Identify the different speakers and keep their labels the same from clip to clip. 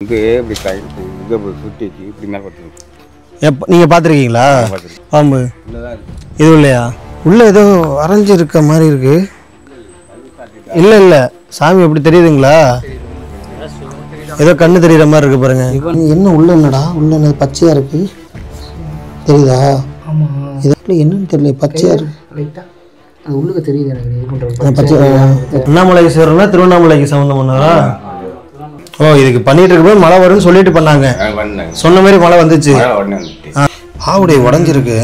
Speaker 1: இங்கே இப்படி இங்கே சுற்றிச்சு இப்படி மேலே பார்த்துருக்கு.
Speaker 2: நீங்கள் பார்த்துருக்கீங்களா பாம்பு? இது இல்லையா? உள்ளே ஏதோ வரைஞ்சி இருக்க மாதிரி இருக்கு. இல்லை இல்லை, சாமி எப்படி தெரியுதுங்களா? ஏதோ கண்ணு தெரியுற மாதிரி இருக்கு பாருங்க. என்ன உள்ள என்னடா? உள்ள என்ன பச்சையா இருக்கு தெரியுதா?
Speaker 3: ஆமாம்,
Speaker 2: இது என்னன்னு தெரியல, பச்சையா இருக்கு.
Speaker 3: அது உள்ளுக்கு தெரியுது எனக்கு.
Speaker 2: பச்சை அண்ணாமலைக்கு சேரணும்னா திருவண்ணாமலைக்கு சம்மந்தம் பண்ணாரா? ஓ, இதுக்கு பண்ணிட்டு இருக்கும்போது மழை வரும்னு சொல்லிட்டு பண்ணாங்க. சொன்ன மாதிரி மழை வந்துச்சு. ஆவுடைய உடஞ்சிருக்கு,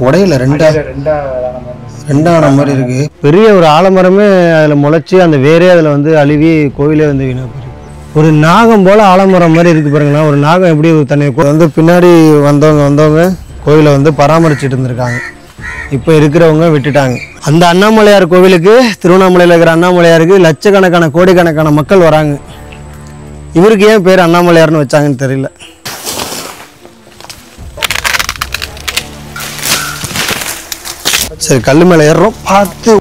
Speaker 2: உடையில ரெண்டான மாதிரி இருக்கு. பெரிய ஒரு ஆலமரமே அதில் முளைச்சி அந்த வேரே அதில் வந்து அழுவி கோயிலே வந்து வீணா போயிருக்கு. ஒரு நாகம் போல ஆலமரம் மாதிரி இருக்கு பாருங்களா. ஒரு நாகம் எப்படி தன்னை வந்து பின்னாடி வந்தவங்க கோயிலை வந்து பராமரிச்சுட்டு இருந்திருக்காங்க. இப்போ இருக்கிறவங்க விட்டுட்டாங்க. அந்த அண்ணாமலையார் கோவிலுக்கு, திருவண்ணாமலையில் இருக்கிற அண்ணாமலையாருக்கு லட்சக்கணக்கான கோடிக்கணக்கான மக்கள் வராங்க. இவருக்கு ஏன் பேர் அண்ணாமலையார்னு வச்சாங்கன்னு தெரியல. சரி, கல்லு மேலே ஏறுறோம், பார்த்து.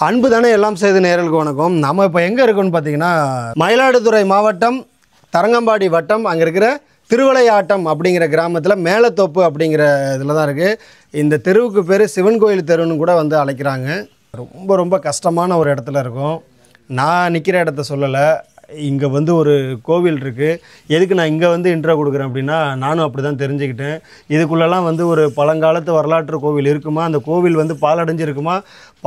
Speaker 2: அன்பு தானே எல்லாம் செய்து நேயர்களுக்கு வணக்கம். நம்ம இப்போ எங்கே இருக்கோம்னு பார்த்தீங்கன்னா, மயிலாடுதுறை மாவட்டம் தரங்கம்பாடி வட்டம் அங்கே இருக்கிற திருவிளையாட்டம் அப்படிங்கிற கிராமத்தில் மேலத்தோப்பு அப்படிங்கிற இதில் தான் இருக்குது. இந்த தெருவுக்கு பேர் சிவன் கோயில் தெருன்னு கூட வந்து அழைக்கிறாங்க. ரொம்ப ரொம்ப கஷ்டமான ஒரு இடத்துல இருக்கும். நான் நிற்கிற இடத்த சொல்லலை, இங்கே வந்து ஒரு கோவில் இருக்குது. எதுக்கு நான் இங்கே வந்து இன்ட்ரோ கொடுக்குறேன் அப்படின்னா, நானும் அப்படி தான் தெரிஞ்சுக்கிட்டேன். இதுக்குள்ளெல்லாம் வந்து ஒரு பழங்காலத்து வரலாற்று கோவில் இருக்குமா, அந்த கோவில் வந்து பாலடைஞ்சிருக்குமா,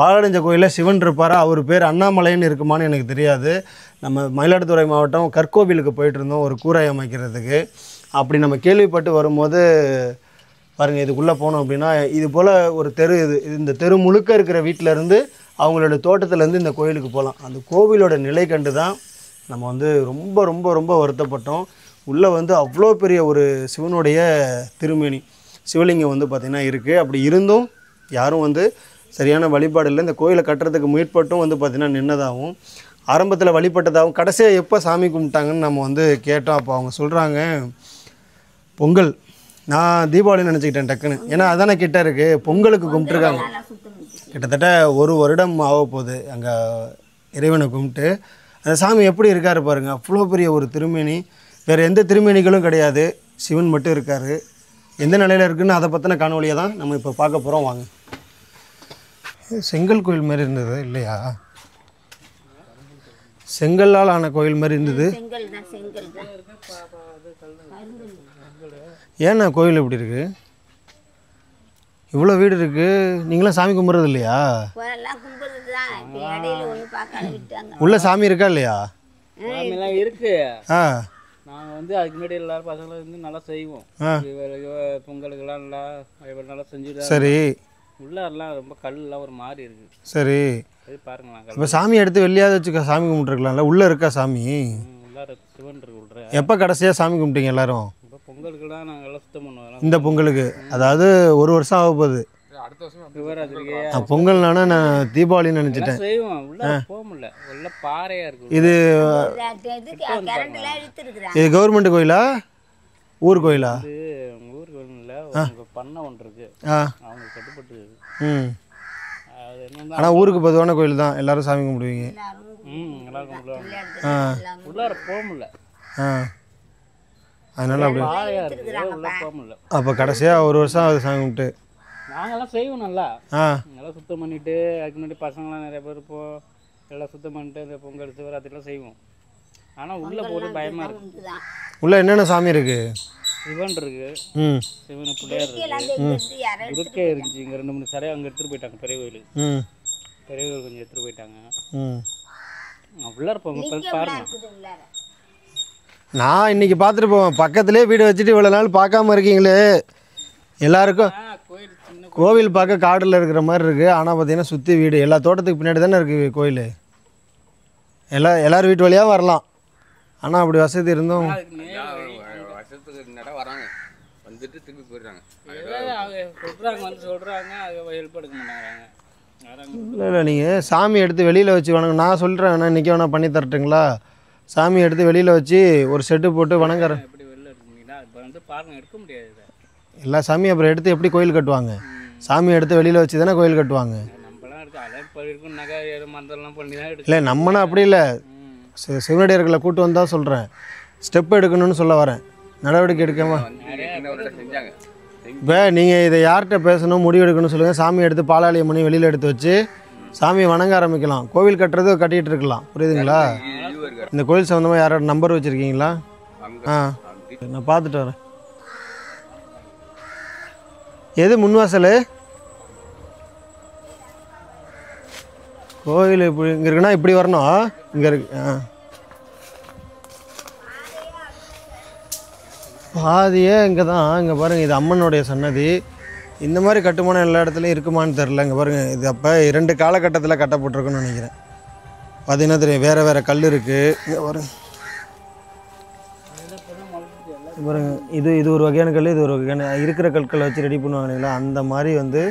Speaker 2: பாலடைஞ்ச கோயிலில் சிவன் இருப்பாரா, அவர் பேர் அண்ணாமலைன்னு இருக்குமான்னு எனக்கு தெரியாது. நம்ம மயிலாடுதுறை மாவட்டம் கற்கோவிலுக்கு போயிட்டு இருந்தோம் ஒரு கூரை அமைக்கிறதுக்கு. அப்படி நம்ம கேள்விப்பட்டு வரும்போது பாருங்கள், இதுக்குள்ளே போனோம் அப்படின்னா இது போல் ஒரு தெரு. இந்த தெரு முழுக்க இருக்கிற வீட்டிலேருந்து அவங்களோட தோட்டத்துலேருந்து இந்த கோயிலுக்கு போகலாம். அந்த கோவிலோட நிலை கண்டு தான் நம்ம வந்து ரொம்ப ரொம்ப ரொம்ப வருத்தப்பட்டோம். உள்ளே வந்து அவ்வளோ பெரிய ஒரு சிவனுடைய திருமேனி, சிவலிங்கம் வந்து பார்த்திங்கன்னா இருக்குது. அப்படி இருந்தும் யாரும் வந்து சரியான வழிபாடு இல்லை. இந்த கோயிலை கட்டுறதுக்கு முயற்பட்டும் வந்து பார்த்திங்கன்னா நின்னதாகவும், ஆரம்பத்தில் வழிபட்டதாகவும், கடைசியாக எப்போ சாமி கும்பிட்டாங்கன்னு நம்ம வந்து கேட்டோம். அப்போ அவங்க சொல்கிறாங்க, பொங்கல். நான் தீபாவளின்னு நினச்சிக்கிட்டேன் டக்குன்னு, ஏன்னா அதானே கிட்ட இருக்குது. பொங்கலுக்கு கும்பிட்டுருக்காங்க. கிட்டத்தட்ட ஒரு வருடம் ஆக போகுது அங்கே இறைவனை கும்பிட்டு. அந்த சாமி எப்படி இருக்கார் பாருங்கள், அவ்வளோ பெரிய ஒரு திருமேனி. வேறு எந்த திருமேனிகளும் கிடையாது, சிவன் மட்டும் இருக்கார். எந்த நிலையில் இருக்குதுன்னு அதை பற்றின காணொலியை தான் நம்ம இப்போ பார்க்க போகிறோம். வாங்க. செங்கல் கோயில் மாதிரி இருந்தது இல்லையா? செங்கல்லால் ஆன கோயில் மாதிரி இருந்தது. ஏன்னா கோயில் எப்படி இருக்குது? இவ்வளோ வீடு இருக்குது, நீங்களாம் சாமி கும்பிட்றது இல்லையா? உள்ள சாமி இருக்கா இல்லையா?
Speaker 4: சாமிலாம் இருக்கு. நாங்கள் வந்து அதுக்கு முன்னாடி எல்லாரும் பசங்களும் வந்து நல்லா செய்வோம். பொங்கலுக்கெல்லாம் நல்லா செஞ்சுட்டு.
Speaker 2: சரி.
Speaker 4: உள்ளாரெல்லாம் ரொம்ப கல்லாம் ஒரு மாதிரி இருக்குது.
Speaker 2: சரி,
Speaker 4: பாருங்களா.
Speaker 2: இப்போ சாமி எடுத்து வெளியாவது வச்சுக்க சாமி கும்பிட்டுருக்கலாம்ல. உள்ளே இருக்கா சாமி?
Speaker 4: உள்ளார சிவன் இருக்கு. உள்ள
Speaker 2: எப்போ கடைசியாக சாமி கும்பிட்டீங்க எல்லாரும்?
Speaker 4: இப்போ பொங்கலுக்குலாம் நாங்கள் எல்லாம் சுத்தம் பண்ணுவோம்.
Speaker 2: இந்த பொங்கலுக்கு, அதாவது ஒரு வருஷம் ஆக போகுது. பொங்கல்னானா நான் தீபாவளின்னு நினச்சிட்டேன்.
Speaker 4: செய்வோம். உள்ள போக முடியல, உள்ள பாறையாக இருக்குது.
Speaker 2: இது இது கவர்மெண்ட் கோயிலா, ஊர் கோயிலா?
Speaker 4: ஊர் கோயில் இல்லை, பண்ணை ஒன்று இருக்குது, அவங்க கட்டுப்பட்டு.
Speaker 2: ஆனால் ஊருக்கு பொதுவான கோயில் தான், எல்லாரும் சாமி கும்பிடுவீங்க.
Speaker 4: எல்லாரும் கும்பிடுவாங்க. உள்ளார போக முடியல.
Speaker 2: அதனால அப்படி
Speaker 4: பாறையாக இருக்குது, உள்ள போக முடியல.
Speaker 2: அப்போ கடைசியாக ஒரு வருஷம் அது சாமி கும்பிட்டு.
Speaker 4: நாங்கள்லாம் செய்வோம் நல்லா. நல்லா சுத்தம் பண்ணிவிட்டு, அதுக்கு முன்னாடி பசங்களாம் நிறைய பேர் இப்போது எல்லாம் சுத்தம் பண்ணிட்டு இந்த பொங்கல் சிவராத்திரிலாம் செய்வோம். ஆனால் உள்ளே போட்டு பயமாக இருக்குது.
Speaker 2: உள்ளே என்னென்ன சாமி இருக்குது?
Speaker 4: சிவன் இருக்குது, சிவன் பிள்ளையார் இருக்குது, துர்க்கை இருந்துச்சு. இங்கே 2-3 சிலையை அங்கே எடுத்துகிட்டு போயிட்டாங்க. பெரிய கோயில் கொஞ்சம் எடுத்துகிட்டு போயிட்டாங்க. உள்ளார போங்க பாருங்க.
Speaker 2: நான் இன்றைக்கி பார்த்துட்டு போவேன். பக்கத்துலேயே வீடு வச்சுட்டு இவ்வளோ நாள் பார்க்காம இருக்கீங்களே. எல்லாருக்கும் கோவில் பார்க்க காடில் இருக்கிற மாதிரி இருக்குது. ஆனால் பார்த்தீங்கன்னா சுற்றி வீடு, எல்லா தோட்டத்துக்கு பின்னாடி தானே இருக்குது கோயில். எல்லோரும் வீட்டு வழியாக வரலாம். ஆனால் அப்படி வசதி இருந்தும்
Speaker 1: வராங்க, வந்துட்டு திருப்பி போயிடுறாங்க.
Speaker 4: சொல்கிறாங்க, ஹெல்ப் எடுக்க மாட்டாங்க.
Speaker 2: இல்லை நீங்கள் சாமி எடுத்து வெளியில் வச்சு வணங்க. நான் சொல்கிறேன், நான் இன்றைக்கி வேணால் பண்ணி தரட்டுங்களா? சாமி எடுத்து வெளியில் வச்சு ஒரு செட்டு போட்டு வணங்குறேன்.
Speaker 4: எப்படி வெளில எடுத்தீங்கன்னா இப்போ வந்து பாருங்கள், எடுக்க முடியாது.
Speaker 2: எல்லா சாமியும் அப்புறம் எடுத்து எப்படி கோயில் கட்டுவாங்க? சாமியை எடுத்து வெளியில் வச்சு தானே கோயில் கட்டுவாங்க.
Speaker 4: நம்மளாம் எடுத்து அலைப்பு இருக்கும் நகை மந்தெல்லாம் பண்ணி தான் எடுத்து.
Speaker 2: இல்லை நம்மனா அப்படி இல்லை, சிவனடியார்களை கூட்டு வந்தால் சொல்கிறேன், ஸ்டெப் எடுக்கணும்னு சொல்ல வரேன், நடவடிக்கை எடுக்காம. இப்போ நீங்கள் இதை யார்கிட்ட பேசணும் முடிவு எடுக்கணும்னு சொல்லுங்கள். சாமி எடுத்து பாலாலயம் பண்ணி வெளியில் எடுத்து வச்சு சாமியை வணங்க ஆரம்பிக்கலாம். கோவில் கட்டுறது கட்டிகிட்டு இருக்கலாம். புரியுதுங்களா? இந்த கோயில் சம்மந்தமாக யாரோட நம்பர் வச்சுருக்கீங்களா? நான் பார்த்துட்டு வரேன். எது முன்வாசல்? கோயில் இப்படி இங்கே இருக்குன்னா இப்படி வரணும். இங்கே இருக்கு. பாதியே இங்கே தான். இங்கே பாருங்கள், இது அம்மனுடைய சன்னதி. இந்த மாதிரி கட்டுமானம் எல்லா இடத்துலையும் இருக்குமான்னு தெரில. இங்கே பாருங்கள், இது அப்போ 2 காலகட்டத்தில் கட்டப்பட்டிருக்குன்னு நினைக்கிறேன். பார்த்தீங்கன்னா தெரியும், வேறு வேறு கல் இருக்குது. இங்கே பாருங்க, பாருங்க, இது ஒரு வகையான கல், இது ஒரு வகையான இருக்கிற கற்களை வச்சு ரெடி பண்ணுவாங்களா, அந்த மாதிரி வந்து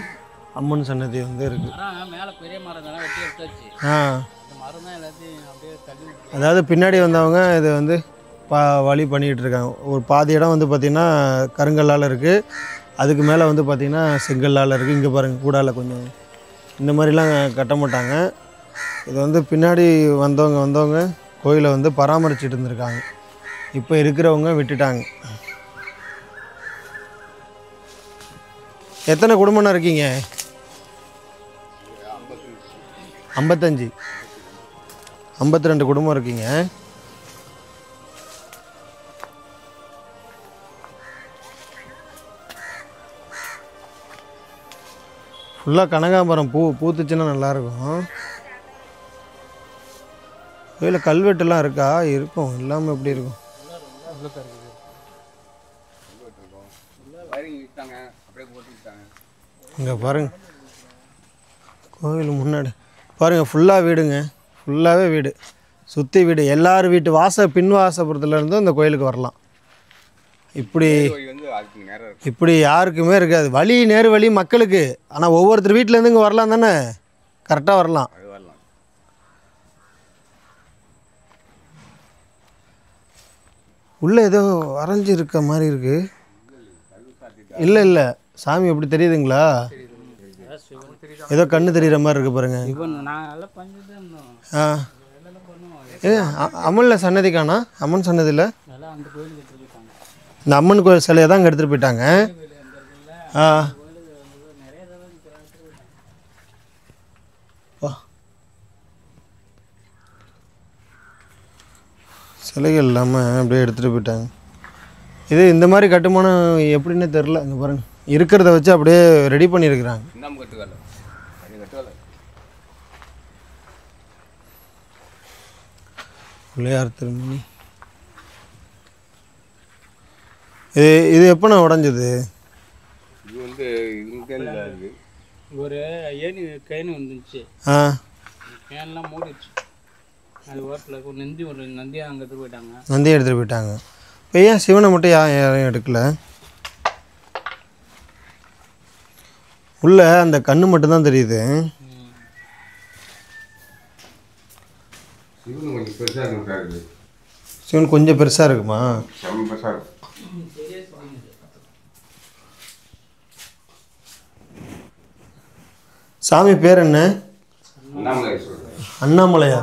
Speaker 2: அம்மன் சன்னதி வந்து இருக்குது.
Speaker 4: மேலே பெரிய மரம் வெட்டி எடுத்தாச்சு. மரம் தான் எல்லாத்தையும் அப்படியே தள்ளி.
Speaker 2: அதாவது பின்னாடி வந்தவங்க இது வந்து வழி பண்ணிக்கிட்டு இருக்காங்க. ஒரு பாதி இடம் வந்து பார்த்திங்கன்னா கருங்கல்லால் இருக்குது, அதுக்கு மேலே வந்து பார்த்திங்கன்னா செங்கல்லால் இருக்குது. இங்கே பாருங்கள், கூடால கொஞ்சம் இந்த மாதிரிலாம் கட்ட மாட்டாங்க. இது வந்து பின்னாடி வந்தவங்க கோயிலை வந்து பராமரிச்சுட்டு இருந்திருக்காங்க. இப்போ இருக்கிறவங்க விட்டுட்டாங்க. எத்தனை குடும்பம்னா இருக்கீங்க? 55, 52 குடும்பம் இருக்கீங்க. ஃபுல்லாக கனகாம்பரம் பூத்துச்சுன்னா நல்லாயிருக்கும். கோயிலில் கல்வெட்டுலாம் இருக்கா? இருக்கும், இல்லாமல் எப்படி இருக்கும்? இங்கே பாருங்க, கோயில் முன்னாடி பாருங்கள், ஃபுல்லாக வீடுங்க, ஃபுல்லாகவே வீடு, சுற்றி வீடு. எல்லார் வீட்டு பின் வாசப்புறத்துலேருந்தும் இந்த கோயிலுக்கு வரலாம். இப்படி யாருக்குமே இருக்காது வழி, நேரு வழி மக்களுக்கு. ஆனால் ஒவ்வொருத்தர் வீட்டிலேருந்து இங்கே வரலாம் தானே, கரெக்டாக வரலாம். உள்ளே ஏதோ வரைஞ்சி இருக்க மாதிரி இருக்குது. இல்லை சாமி எப்படி தெரியுதுங்களா? ஏதோ கண்ணு தெரிகிற மாதிரி இருக்குது பாருங்க. அம்மனில் சன்னதி காணா? அம்மன் சன்னதியில் இந்த அம்மன் கோயில் சிலையை தான் அங்கே எடுத்துகிட்டு போயிட்டாங்க. சிலைகள் இல்லாமல் அப்படியே எடுத்துகிட்டு போயிட்டாங்க. இது இந்த மாதிரி கட்டுமானம் எப்படின்னு தெரில. இங்கே பாருங்கள், இருக்கிறத வச்சு அப்படியே ரெடி பண்ணியிருக்கிறாங்க. பிள்ளையார் திருமணி இது எப்போ உடஞ்சது?
Speaker 1: இது வந்து
Speaker 4: ஒரு ஏணி கைனு வந்துச்சு. கேன்லாம் மூடிச்சு. அது ஓரத்தில் ஒரு நந்தியாக அங்கே எடுத்துகிட்டு போயிட்டாங்க.
Speaker 2: நந்தியை எடுத்துகிட்டு போயிட்டாங்க. இப்போ ஏன் சிவனை மட்டும் யாரையும் எடுக்கல? உள்ள அந்த கண்ணு மட்டும்தான் தெரியுது. சிவன் கொஞ்சம் பெருசாக இருக்குமா? சாமி பேர் என்ன? அண்ணாமலையா?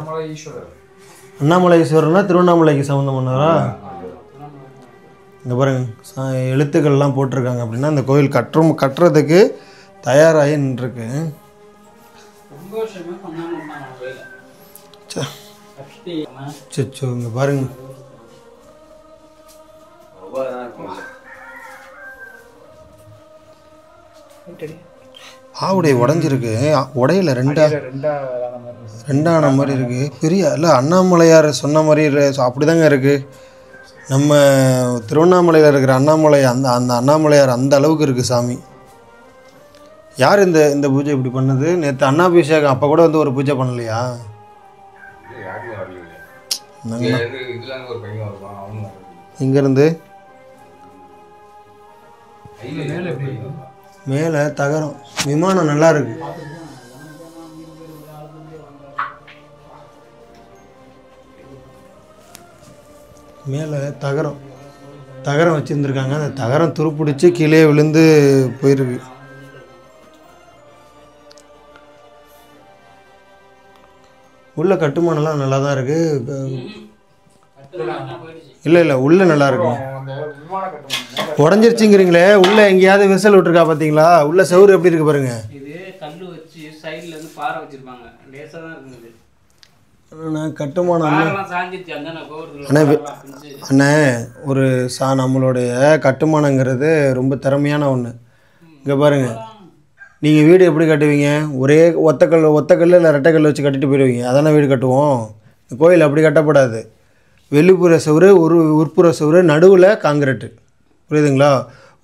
Speaker 2: அண்ணாமலைஸ்வரர்னா திருவண்ணாமலைக்கு சம்மந்தம் பண்ணாரா? இங்கே பாருங்க, எழுத்துக்கள்லாம் போட்டிருக்காங்க. அப்படின்னா இந்த கோயில் கட்டுறதுக்கு தயாராகி நின்றுருக்கு. சச்சோ, இங்கே பாருங்க, ஆவுடைய உடஞ்சிருக்கு. உடையில ரெண்டான மாதிரி இருக்குது. பெரிய இல்லை, அண்ணாமலையார் சொன்ன மாதிரி அப்படி தாங்க இருக்குது. நம்ம திருவண்ணாமலையில் இருக்கிற அண்ணாமலை அந்த அண்ணாமலையார் அந்த அளவுக்கு இருக்குது சாமி. யார் இந்த பூஜை இப்படி பண்ணது? நேற்று அண்ணாபிஷேகம் அப்போ கூட வந்து ஒரு பூஜை பண்ணலையா? இங்கேருந்து மேலே தகரம் விமானம் நல்லா இருக்கு. மேலே தகரம் தகரம் வச்சுருந்துருக்காங்க. அந்த தகரம் துருப்பிடிச்சு கீழே விழுந்து போயிருக்கு. உள்ள கட்டுமானம்லாம் நல்லா தான் இருக்குது. இல்லை உள்ளே நல்லா இருக்கு. உடஞ்சிருச்சுங்கிறீங்களே, உள்ளே எங்கேயாவது விசல் விட்டுருக்கா பார்த்தீங்களா? உள்ள செவுரு எப்படி இருக்கு பாருங்க. இது கல் வச்சு சைடில் இருந்து பாறை வச்சுருப்பாங்க. லேசாக தான் இருக்குது. கட்டுமானம் அண்ணே ஒரு நம்மளுடைய கட்டுமானங்கிறது ரொம்ப திறமையான ஒன்று. இங்கே பாருங்கள், நீங்கள் வீடு எப்படி கட்டுவீங்க? ஒரே ஒத்தக்கல் இல்லை ரெட்டைக்கல் வச்சு கட்டிட்டு போயிடுவீங்க. அதானே வீடு கட்டுவோம். இந்த கோயில் அப்படி கட்டப்படாது. வெளிப்புற சவுறு, உட்புற சவுறு, நடுவில் காங்கிரீட்டு. புரியுதுங்களா?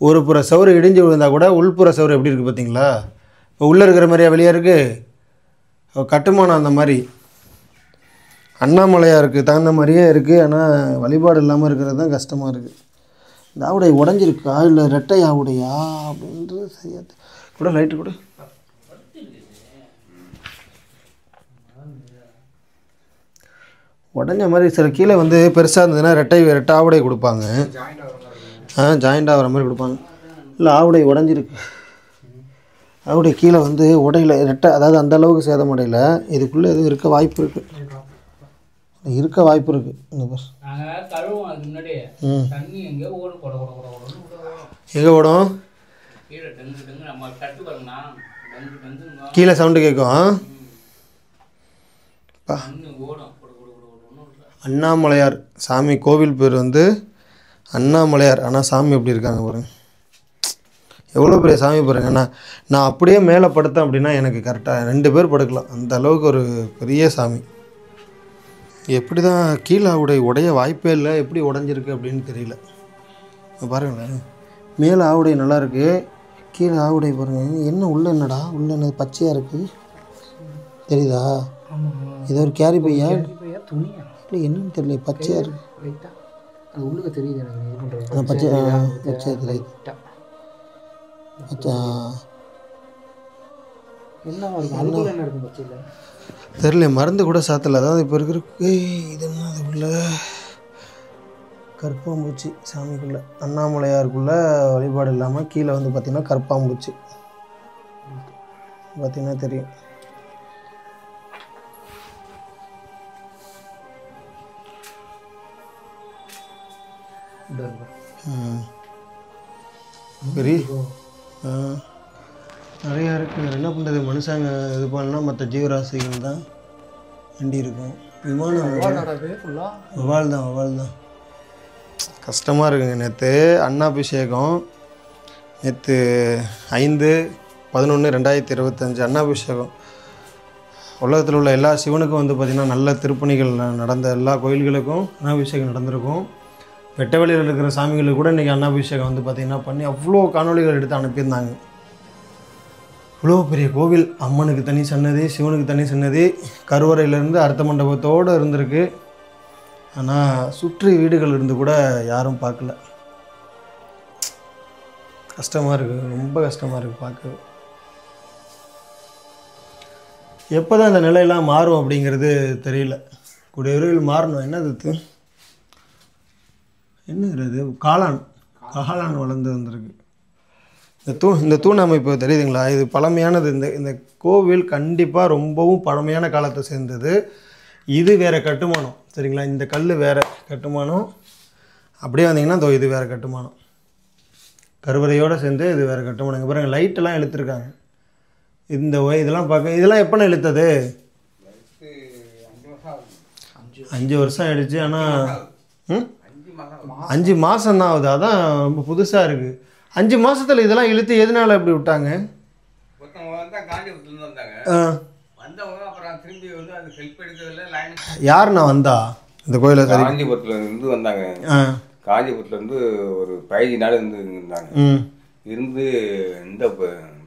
Speaker 2: ஒரு புற சவுறு இடிஞ்சு விழுந்தால் கூட உள்புற சவுறு எப்படி இருக்குது பார்த்தீங்களா? இப்போ உள்ளே இருக்கிற மாதிரியா வெளியே இருக்குது? கட்டுமானம் அந்த மாதிரி அண்ணாமலையாக இருக்குது, தகுந்த மாதிரியே இருக்குது. ஆனால் வழிபாடு இல்லாமல் இருக்கிறது தான் கஷ்டமாக இருக்குது. இந்த ஆவுடை உடஞ்சிருக்கா இல்லை ரெட்டை ஆவுடையா அப்படின்றது சரியா கூட. லைட்டு கூட உடஞ்ச மாதிரி சில கீழே வந்து பெருசாக இருந்ததுன்னா ரெட்டை ஆவுடை கொடுப்பாங்க. ஜாயிண்ட் ஆகிற மாதிரி கொடுப்பாங்க. இல்லை ஆவுடை உடஞ்சிருக்கு. ஆவுடை கீழே வந்து உடையில ரெட்டை, அதாவது அந்த அளவுக்கு சேதம் அடையில. இதுக்குள்ளே எதுவும் இருக்க வாய்ப்பு இருக்குது. இந்த பஸ் எங்கே ஓடும்? கீழே சவுண்டு கேட்கும். அண்ணாமலையார் சாமி கோவில் பேர் வந்து அண்ணாமலையார். ஆனால் சாமி எப்படி இருக்காங்க பாருங்க, எவ்வளோ பெரிய சாமி பாருங்க. நான் அப்படியே மேலே படுத்தேன் அப்படின்னா எனக்கு கரெக்டாக 2 பேர் படுக்கலாம். அந்த அளவுக்கு ஒரு பெரிய சாமி. எப்படி தான் கீழே உடைய வாய்ப்பே இல்லை. எப்படி உடஞ்சிருக்கு அப்படின்னு தெரியல. பாருங்களேன், மேலே ஆவுடை நல்லாயிருக்கு, கீழே ஆவுடை பாருங்கள். என்ன உள்ளே என்னடா உள்ளே என்ன பச்சையாக இருக்குது தெரியுதா? ஏதோ ஒரு கேரி பையா துணியா இல்லை என்னன்னு தெரியல, பச்சையாக இருக்குது.
Speaker 3: அது உள்ளுக்கு தெரியுது எனக்கு.
Speaker 2: பச்சை தெரியுது. பச்சை
Speaker 3: என்ன இருக்கும் பச்சையில்
Speaker 2: தெரியல. மருந்து கூட சாத்தலை. அதாவது இப்போ இருக்கிற இது என்ன, அது உள்ள கற்பாம்பூச்சி சாமிக்குள்ளே, அண்ணாமலையாருக்குள்ளே வழிபாடு இல்லாமல் கீழே வந்து பார்த்திங்கன்னா கற்பாம்பூச்சி பார்த்திங்கன்னா தெரியும். பெரிய நிறையா இருக்குது. என்ன பண்ணுறது, மனுஷங்க இது பண்ணால் மற்ற ஜீவராசிகள் தான் வண்டி இருக்கும். விமானம் வவால் தான் கஷ்டமாக இருக்குங்க. நேற்று அன்னாபிஷேகம், நேற்று 5/11/2025 அன்னாபிஷேகம். உலகத்தில் உள்ள எல்லா சிவனுக்கும் வந்து பார்த்திங்கன்னா நல்ல திருப்பணிகள் நடந்த எல்லா கோயில்களுக்கும் அன்னாபிஷேகம் நடந்திருக்கும். வெட்டவெளியில் இருக்கிற சாமிகளுக்கு கூட இன்றைக்கி அன்னாபிஷேகம் வந்து பார்த்திங்கன்னா பண்ணி அவ்வளோ காணொலிகள் எடுத்து அனுப்பியிருந்தாங்க. இவ்வளோ பெரிய கோவில், அம்மனுக்கு தனி சன்னதி, சிவனுக்கு தனி சன்னதி, கருவறையிலேருந்து அர்த்த மண்டபத்தோடு இருந்திருக்கு. ஆனால் சுற்றி வீடுகள் இருந்து கூட யாரும் பார்க்கல. கஷ்டமாக இருக்குது, ரொம்ப கஷ்டமாக இருக்குது பார்க்க. எப்போ தான் இந்த நிலையெல்லாம் மாறும் அப்படிங்கிறது தெரியல. கூடிய விரைவில் மாறணும். என்னது என்னது காளான் வளர்ந்து வந்திருக்கு. இந்த தூண் அமைப்பு தெரியுதுங்களா? இது பழமையானது. இந்த கோவில் கண்டிப்பாக ரொம்பவும் பழமையான காலத்தை சேர்ந்தது. இது வேறு கட்டுமானம், சரிங்களா? இந்த கல் வேறு கட்டுமானம். அப்படியே வந்தீங்கன்னா இது வேறு கட்டுமானம். கருவறையோடு சேர்ந்து இது வேறு கட்டுமானம். இங்கே பாருங்கள், லைட்டெல்லாம் இழுத்துருக்காங்க. இதெல்லாம் பார்க்க, இதெல்லாம் எப்போனா இழுத்தது? 5 வருஷம் ஆகிடுச்சு. ஆனால் 5 மாதம் தான் ஆகுது. அதான் ரொம்ப புதுசாக இருக்குது. 5 மாதத்தில் இதெல்லாம் இழுத்து எதனால இப்படி விட்டாங்க? யாருண்ணா வந்தா இந்த கோயிலை?
Speaker 1: காஞ்சிபுரத்துலேருந்து வந்தாங்க. காஞ்சிபுரத்துலேருந்து ஒரு 15 நாள் இருந்தாங்க. இருந்து இந்த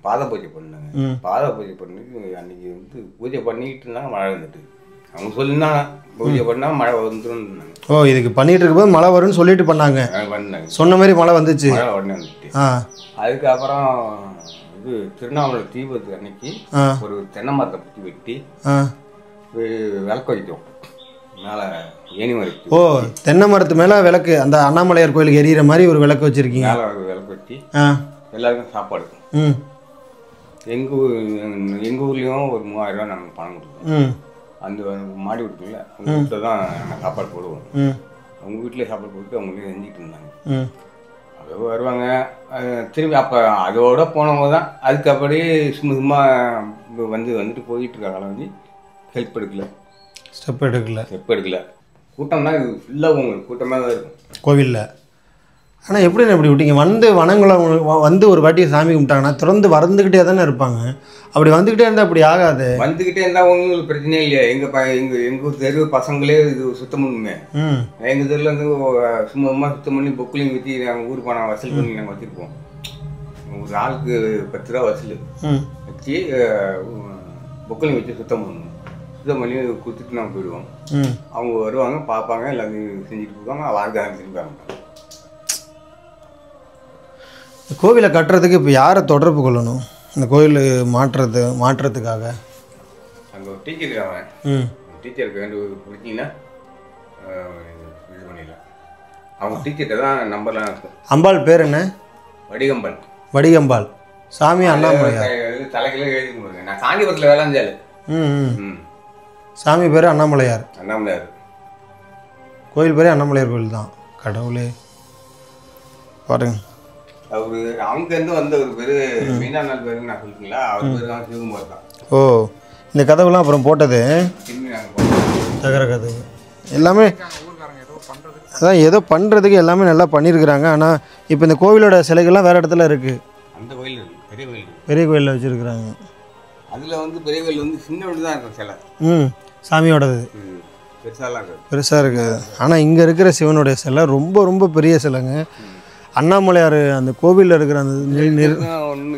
Speaker 1: பாத பூஜை பண்ணாங்க. பாத பூஜை பண்ணி அன்றைக்கி வந்து பூஜை பண்ணிக்கிட்டு இருந்தாங்க. மழை வந்துட்டு அவங்க சொல்லியிருந்தாங்க பூஜை பண்ணால் மழை வந்துடும்.
Speaker 2: ஓ, இதுக்கு பண்ணிகிட்டு இருக்கும்போது மழை வரும்னு சொல்லிட்டு பண்ணாங்க. சொன்ன மாதிரி மழை வந்துச்சு.
Speaker 1: மழை உடனே வந்துட்டு அதுக்கப்புறம் இது திருவண்ணாமலை தீபத்துக்கு அன்னைக்கு ஒரு தென்னை மரத்தை பற்றி வெட்டி விளக்கு வைத்தோம். மேலே ஏணி மரம்
Speaker 2: ஓ, தென்னை மரத்து மேலே விளக்கு, அந்த அண்ணாமலையார் கோயிலுக்கு எரியிற மாதிரி ஒரு விளக்கு வச்சுருக்கீங்க.
Speaker 1: மேலே ஒரு விளக்கு வச்சு எல்லாருக்கும் சாப்பாடு. எங்கள் ஊர்லேயும் ஒரு 3000 ரூபா நாங்கள் பணம் கொடுப்போம். அந்த மாடி வீட்டுக்குள்ள அவங்க வீட்டில் தான் நாங்கள் சாப்பாடு போடுவோம். அவங்க வீட்டிலே சாப்பாடு போட்டு அவங்களே செஞ்சுட்டு இருந்தாங்க. அது வருவாங்க திரும்பி. அப்போ அதோட போனவங்க தான் அதுக்கப்படி சும்மா வந்துட்டு போயிட்டு இருக்காங்க. வந்து ஹெல்ப் எடுக்கல,
Speaker 2: ஸ்டெப் எடுக்கல.
Speaker 1: கூட்டம்னா இது ஃபுல்லாக உங்களுக்கு கூட்டமாக தான் இருக்கும்
Speaker 2: கோவிலில். ஆனால் எப்படின்னு எப்படி விட்டீங்க? வந்து வனங்குளம் வந்து ஒரு வாட்டி சாமி கும்பிட்டாங்கன்னா தொடர்ந்து வந்துக்கிட்டே தானே இருப்பாங்க. அப்படி வந்துக்கிட்டே இருந்தால் அப்படி ஆகாது.
Speaker 1: வந்துக்கிட்டே இருந்தால் உங்களுக்கு பிரச்சனையே இல்லையா? எங்கள் தெரு பசங்களே இது சுத்தம் பண்ணுமே. எங்கள் தெருவில் வந்து சும்மா சுத்தம் பண்ணி பொக்குலையும் வச்சு நாங்கள் ஊர் பணம் வசூல் பண்ணி நாங்கள் வச்சுருப்போம். ஒரு ஆளுக்கு 10 ரூபா வசூல் வச்சு பொக்குலையும் வச்சு சுத்தம் பண்ணணும். சுத்தம் பண்ணி கொடுத்துட்டு நாங்கள் போயிடுவோம். அவங்க வருவாங்க, பார்ப்பாங்க, எல்லாத்தையும் செஞ்சுட்டு போவாங்க. வாழ்க்கை திரும்பி ஆரம்பிப்பாங்க.
Speaker 2: கோவிலை கட்டுறதுக்கு இப்போ யாரை தொடர்பு கொள்ளணும் இந்த கோயில் மாற்றுறதுக்காக?
Speaker 1: அங்கே ஒரு டீச்சர் இருக்காங்க. டீச்சருக்கு வேண்டு பிடிச்சிங்கன்னா இது பண்ணிடலாம். அவங்க டீச்சர்கிட்ட தான் நம்பர்லாம் இருக்கும்.
Speaker 2: அம்பாள் பேர் என்ன?
Speaker 1: வடிகம்பாள்.
Speaker 2: சாமி அண்ணாமலையார்.
Speaker 1: தலைக்கில எழுதி போடுங்க. நான் காஞ்சிபுரத்தில் வேலை செஞ்சாலும்.
Speaker 2: சாமி பேர் அண்ணாமலையார். கோயில் பேரே அண்ணாமலையார் கோயில் தான். கடவுளே பாருங்க.
Speaker 1: அங்கேருந்து வந்த ஒரு பேர் மீனா நாள் பேர் நான் சொல்லிட்டீங்களா? அவர் பேர் தான் சிவகுமார் தான்.
Speaker 2: ஓ, இந்த கதவுலாம் அப்புறம் போட்டது தகர கதவு எல்லாமே அதான் ஏதோ பண்ணுறதுக்கு எல்லாமே நல்லா பண்ணியிருக்கிறாங்க. ஆனால் இப்போ இந்த கோவிலோட சிலைகள்லாம் வேறு இடத்துல இருக்குது.
Speaker 1: அந்த கோயில்
Speaker 2: பெரிய கோயிலில் வச்சுருக்குறாங்க.
Speaker 1: அதில் வந்து பெரிய கோயில் வந்து சின்ன வீடு தான் இருக்கும் சிலை.
Speaker 2: சாமியோடது பெருசாக இருக்குது. ஆனால் இங்கே இருக்கிற சிவனுடைய சிலை ரொம்ப ரொம்ப பெரிய சிலைங்க. அண்ணாமலையார் அந்த கோவிலில் இருக்கிற அந்த
Speaker 1: ஒன்று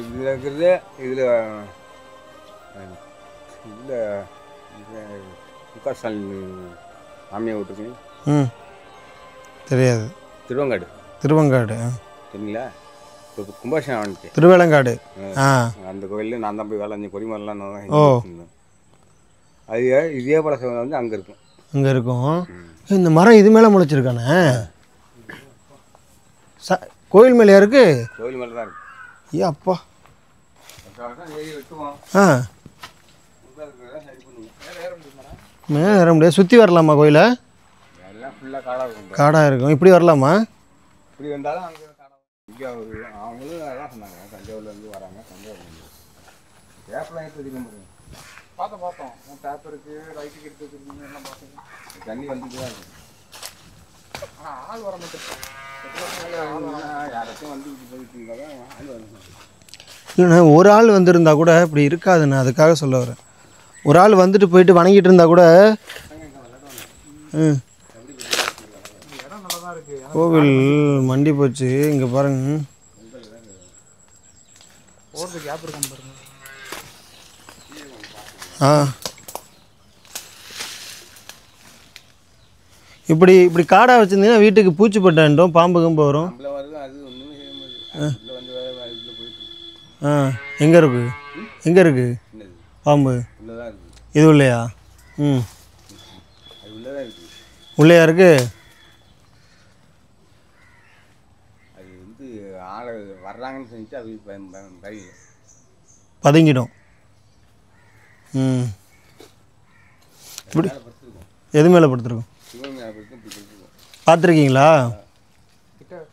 Speaker 1: இதில் இருக்கிறது. இதில் முக சாமியை விட்டுருக்கீங்க.
Speaker 2: தெரியாது. திருவங்காடு
Speaker 1: சரிங்களா? இப்போ கும்பாபிஷேகம் வந்துச்சு
Speaker 2: திருவேலங்காடு.
Speaker 1: அந்த கோயிலில் நான் தான் போய் வேலை செஞ்சு கொடிமரெலாம் நான் தான். அது இதே போல சிவன் வந்து அங்கே இருக்கும். இந்த மரம் இது மேலே முளைச்சிருக்கானே. கோயில் மேலே இருக்கு. கோயில் மேலே தான் இருக்கு. ஏ அப்பா. மேலே ஏற முடியாது. சுற்றி வரலாமா கோயிலை? எல்லாம் ஃபுல்லாக காடாக இருக்கும்.
Speaker 2: காடாக இருக்கும். இப்படி வரலாமா?
Speaker 1: இப்படி வந்தாலும் அங்கே இங்கே அவங்களும் அதான் சொன்னாங்க. தஞ்சாவூர்லேருந்து வராங்க. தஞ்சாவூர்லேருந்து பேப்பர்லாம் எடுத்து வச்சுக்க பார்த்தோம். பேப்பர் இருக்குது, ரைட்டுக்கு எடுத்து வச்சுருக்கீங்க, எல்லாம் பார்த்தோம். தண்ணி வந்துட்டு தான் இருக்கும். ஆனால் ஆள் வர மாட்டேன். யாராச்சும் வந்து போயிட்டு இருந்தால் ஆள் வரணும்.
Speaker 2: இல்லைண்ணா, ஒரு ஆள் வந்திருந்தா கூட இப்படி இருக்காதுண்ணா. அதுக்காக சொல்ல வரேன். ஒரு ஆள் வந்துட்டு போயிட்டு வணங்கிட்டு இருந்தா கூட. கோவில் மண்டி போச்சு. இங்கே பாருங்க. இப்படி இப்படி காடாக வச்சுருந்தீங்கன்னா வீட்டுக்கு பூச்சி பட்டாண்டோம், பாம்பு கம்பு வரும். எங்கே இருக்கு பாம்பு? இது இல்லையா? உள்ளையா இருக்கு.
Speaker 1: அது வந்து ஆளை வர்றாங்கன்னு சொல்லிட்டு அது
Speaker 2: பதுங்கிடும். இப்படி எது மேலே படுத்துருக்கோம்? பார்த்துருக்கீங்களா?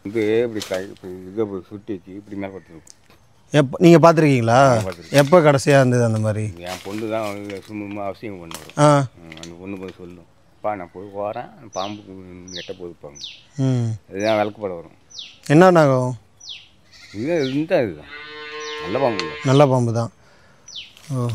Speaker 1: இது இப்படி இதை சுட்டி வச்சு இப்படி மேலே படுத்துருக்கோம்.
Speaker 2: நீங்கள் பார்த்துருக்கீங்களா? எப்போ கடைசியாக இருந்தது அந்த மாதிரி?
Speaker 1: என் பொண்ணு தான் சும்மா அவசியம் பண்ணுவோம். அந்த பொண்ணு போய் சொல்லும், அப்பா நான் போய் போகிறேன், பாம்பு எட்ட போதுப்பாங்க. இதுதான் விளக்குப்பட வரும்.
Speaker 2: என்ன ஆகும்?
Speaker 1: இது இதுதான் நல்ல பாம்பு.
Speaker 2: நல்ல பாம்பு தான். ஓ,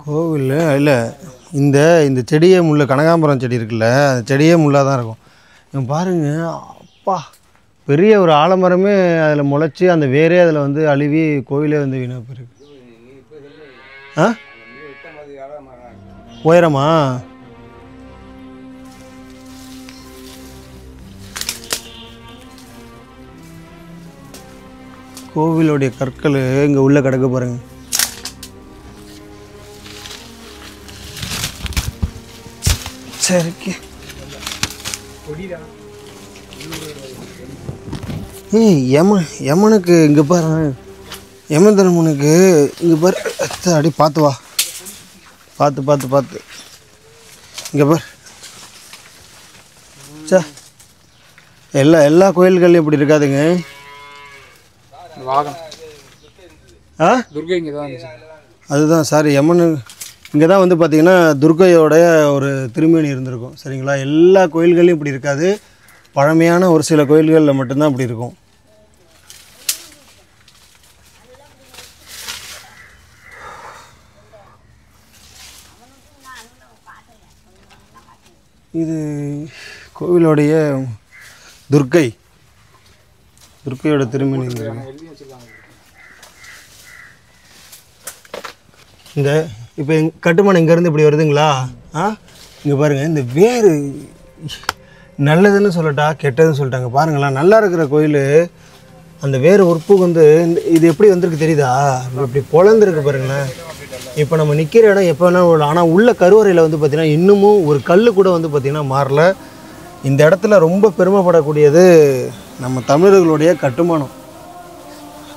Speaker 2: கோவில் இல்லை. இந்த செடியே முள்ள, கனகாம்பரம் செடி இருக்குல்ல, அந்த செடியே முள்ளாக தான் இருக்கும். இவன் பாருங்க, அப்பா பெரிய ஒரு ஆலமரமே அதில் முளைச்சி அந்த வேரே அதில் வந்து அழுவி கோவிலே வந்து வீணாக போயிருக்கு. உயரமா? கோவிலுடைய கற்கள் இங்கே உள்ளே கிடக்க பாருங்க. சரிக்கு யமனுக்கு இங்கே பாரு, யமதர்மனுக்கு இங்கே பாரு. அடி பார்த்து வா, பார்த்து பார்த்து பார்த்து இங்கே பாரு. சார் எல்லா கோயில்கள்லையும் இப்படி இருக்காதுங்க.
Speaker 3: துர்கை இங்கே தான்
Speaker 2: அதுதான் சார், யமனு இங்கே தான் வந்து பார்த்திங்கன்னா துர்கையோடைய ஒரு திருமேனி இருந்திருக்கும். சரிங்களா, எல்லா கோயில்கள்லையும் இப்படி இருக்காது. பழமையான ஒரு சில கோயில்களில் மட்டும்தான் இப்படி இருக்கும். இது கோவிலுடைய துர்க்கையோட திருமணி. இந்த இப்போ கட்டுமானம் இங்கேருந்து இப்படி வருதுங்களா? இங்கே பாருங்கள், இந்த வேறு நல்லதுன்னு சொல்லட்டா கெட்டதுன்னு சொல்லிட்டாங்க பாருங்களேன். நல்லா இருக்கிற கோயில் அந்த வேறு உறுப்புக்கு வந்து இது எப்படி வந்திருக்கு தெரியுதா? இப்படி பொழந்துருக்கு பாருங்களேன். இப்போ நம்ம நிற்கிற இடம் எப்போ வேணால் விடலாம். ஆனால் உள்ள கருவறையில் வந்து பார்த்திங்கன்னா இன்னமும் ஒரு கல் கூட வந்து பார்த்திங்கன்னா மாறல. இந்த இடத்துல ரொம்ப பெருமைப்படக்கூடியது நம்ம தமிழர்களுடைய கட்டுமானம்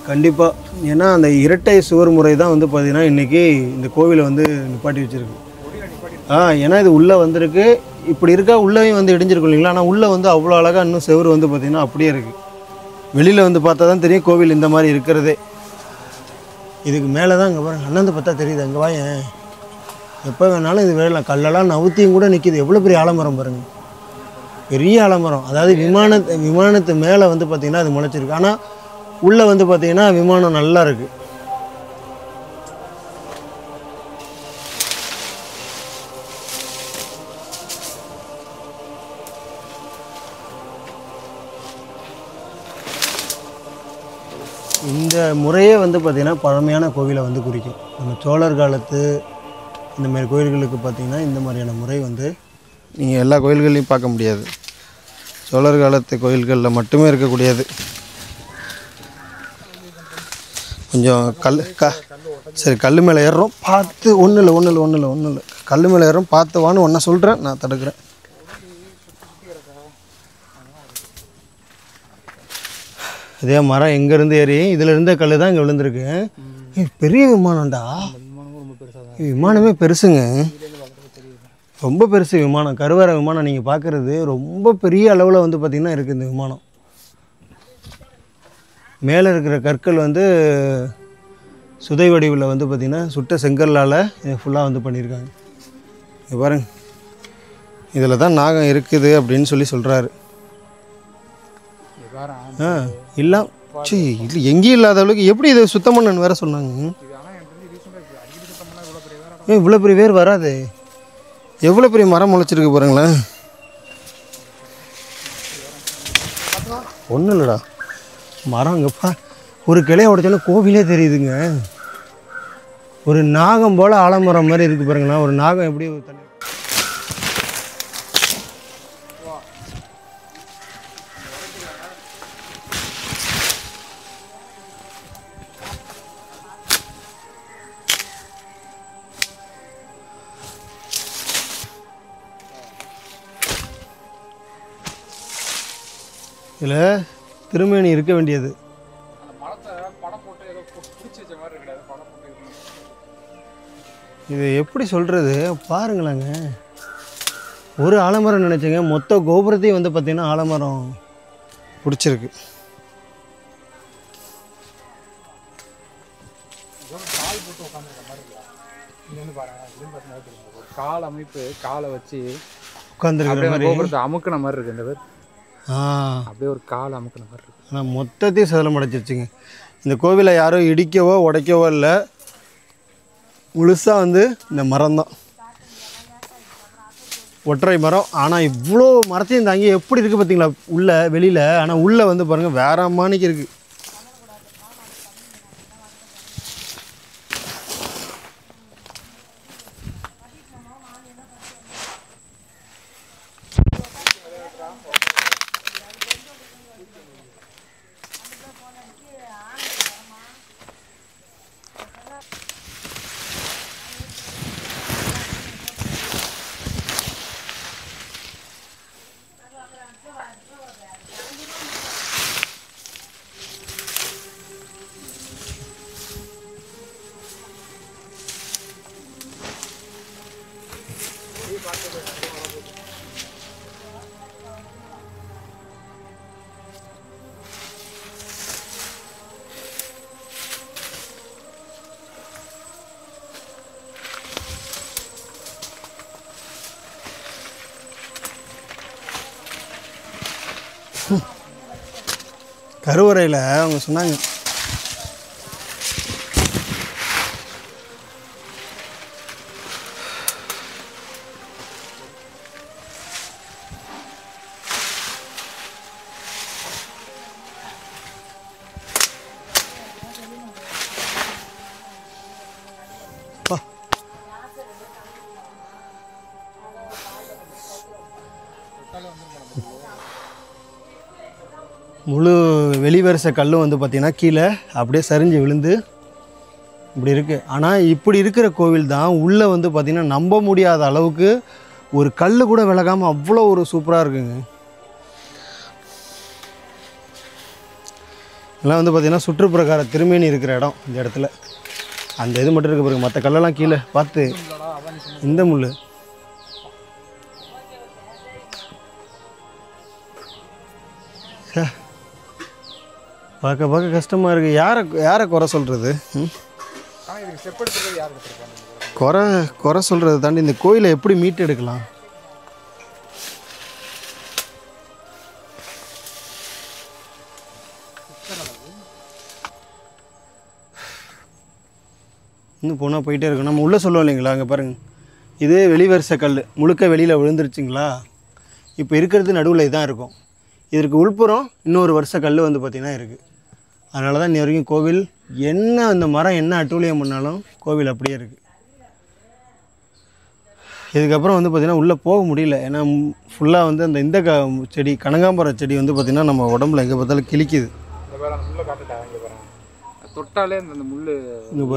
Speaker 2: கண்டிப்பாக. ஏன்னா அந்த இரட்டை சுவர் முறை தான் வந்து பார்த்திங்கன்னா இன்றைக்கி இந்த கோவிலை வந்து நிப்பாட்டி வச்சுருக்கு. ஏன்னா இது உள்ளே வந்திருக்கு, இப்படி இருக்கா உள்ளேயும் வந்து இடிஞ்சிருக்கும் இல்லைங்களா? ஆனால் உள்ளே வந்து அவ்வளோ அழகாக இன்னும் செவர் வந்து பார்த்திங்கன்னா அப்படியே இருக்குது. வெளியில் வந்து பார்த்தா தான் தெரியும் கோவில் இந்த மாதிரி இருக்கிறதே. இதுக்கு மேலே தான் இங்கே பாருங்கள், அண்ணாந்து பார்த்தா தெரியுது. அங்கே வாயேன், எப்போ வேணாலும் இது வேலாம். கல்லெல்லாம் நவுத்தியும் கூட நிற்கிது. எவ்வளோ பெரிய ஆலமரம் பாருங்கள், பெரிய ஆலமரம். அதாவது விமானத்து மேலே வந்து பார்த்திங்கன்னா அது முளைச்சிருக்கு. ஆனால் உள்ளே வந்து பார்த்திங்கன்னா விமானம் நல்லா இருக்குது. இந்த முறையே வந்து பார்த்திங்கன்னா பழமையான கோவிலை வந்து குறிக்கும். நம்ம சோழர் காலத்து இந்தமாரி கோயில்களுக்கு பார்த்திங்கன்னா இந்த மாதிரியான முறை வந்து நீங்கள் எல்லா கோயில்கள்லையும் பார்க்க முடியாது. சோழர் காலத்து கோயில்களில் மட்டுமே இருக்கக்கூடியது. கொஞ்சம் சரி, கல் மேலே ஏறுறோம் பார்த்து. ஒன்றும் இல்லை கல் மேலே ஏறுறோம் பார்த்து வான்னு ஒன்றை சொல்கிறேன், நான் தடுக்கிறேன். இதே மரம் எங்கேருந்து ஏறி இதில் இருந்த கல் தான் இங்கே விழுந்திருக்கு. பெரிய விமானம்டா, விமானமே பெருசுங்க, ரொம்ப பெருசு விமானம். கருவறை விமானம் நீங்கள் பார்க்குறது ரொம்ப பெரிய அளவில் வந்து பார்த்திங்கன்னா இருக்குது இந்த விமானம். மேலே இருக்கிற கற்கள் வந்து சுதை வடிவில் வந்து பார்த்திங்கன்னா சுட்ட செங்கல்லால் இதை ஃபுல்லாக வந்து பண்ணியிருக்காங்க. இங்கே பாருங்க, இதில் தான் நாகம் இருக்குது அப்படின்னு சொல்கிறாரு. இல்லை இல்லை எங்கேயும் இல்லாத அளவுக்கு எப்படி இதை சுத்தம் பண்ணு வேற சொன்னாங்க. இவ்வளோ பெரிய வேர் வராது. எவ்வளோ பெரிய மரம் முளைச்சிருக்கு பாருங்களேன். ஒன்றும் இல்லைடா, மரம் இங்கேப்பா ஒரு கிளைய உடைச்சோன்னா கோவிலே தெரியுதுங்க. ஒரு நாகம் போல் ஆலமரம் மாதிரி இருக்குது பாருங்களேன். ஒரு நாகம் எப்படி தண்ணி இதில் திருமேனி இருக்க வேண்டியது. இது எப்படி சொல்கிறது பாருங்களேங்க. ஒரு ஆலமரம் நினச்சேங்க, மொத்த கோபுரத்தையும் வந்து பார்த்திங்கன்னா ஆலமரம் பிடிச்சிருக்கு.
Speaker 3: கால் அமைப்பு, காலை வச்சு
Speaker 2: உட்காந்துருக்கு,
Speaker 3: அமுக்கின மாதிரி இருக்கு. இந்த பேர் அப்படியே ஒரு கால் அமுக்கின மாதிரி இருக்கு.
Speaker 2: ஆனால் மொத்தத்தையும் சதலம் அடைச்சிருச்சுங்க. இந்த கோவிலை யாரும் இடிக்கவோ உடைக்கவோ இல்லை, முழுசாக வந்து இந்த மரம் தான், ஒற்றை மரம். ஆனால் இவ்வளோ மரத்தையும் தாங்கி எப்படி இருக்குது பார்த்தீங்களா உள்ள வெளியில். ஆனால் உள்ளே வந்து பாருங்கள் வேற மாணிக்கு இருக்குது. கருவறையில் அவங்க சொன்னாங்க. முழு வெளிவரிசை கல்லும் வந்து பார்த்திங்கன்னா கீழே அப்படியே சரிஞ்சு விழுந்து இப்படி இருக்குது. ஆனால் இப்படி இருக்கிற கோவில் தான் உள்ளே வந்து பார்த்திங்கன்னா நம்ப முடியாத அளவுக்கு ஒரு கல் கூட விலகாமல் அவ்வளோ ஒரு சூப்பராக இருக்குங்க. இதெல்லாம் வந்து பார்த்திங்கன்னா சுற்றுப்பிரகார திருமேனி இருக்கிற இடம் இந்த இடத்துல. அந்த இது மட்டும் இருக்க பிறகு மற்ற கல்லெல்லாம் கீழே பார்த்து இந்த முள் பார்க்க பார்க்க கஷ்டமாக இருக்குது. யாரை குறை சொல்கிறது? குறை சொல்கிறத தாண்டி இந்த கோயிலை எப்படி மீட்டு எடுக்கலாம்? இன்னும் போனால் போயிட்டே இருக்கும். நம்ம உள்ளே சொல்லுவோம் இல்லைங்களா, அங்கே பாருங்கள், இது வெளிவரிசை கல் முழுக்க வெளியில் விழுந்துருச்சுங்களா. இப்போ இருக்கிறது நடுவில் இதான் இருக்கும். இதற்கு உள்புறம் இன்னொரு வருஷ கல் வந்து பார்த்திங்கன்னா இருக்குது. அதனால தான் இன்னி வரைக்கும் கோவில் என்ன அந்த மரம் என்ன அட்டூழியம் பண்ணாலும் கோவில் அப்படியே இருக்குது. இதுக்கப்புறம் வந்து பார்த்திங்கன்னா உள்ளே போக முடியல. ஏன்னா ஃபுல்லாக வந்து அந்த இந்த செடி கனகாம்பர செடி வந்து பார்த்திங்கன்னா நம்ம உடம்புல எங்கே பார்த்தாலும் கிழிக்குது.
Speaker 3: தொட்டாலே அந்த முள்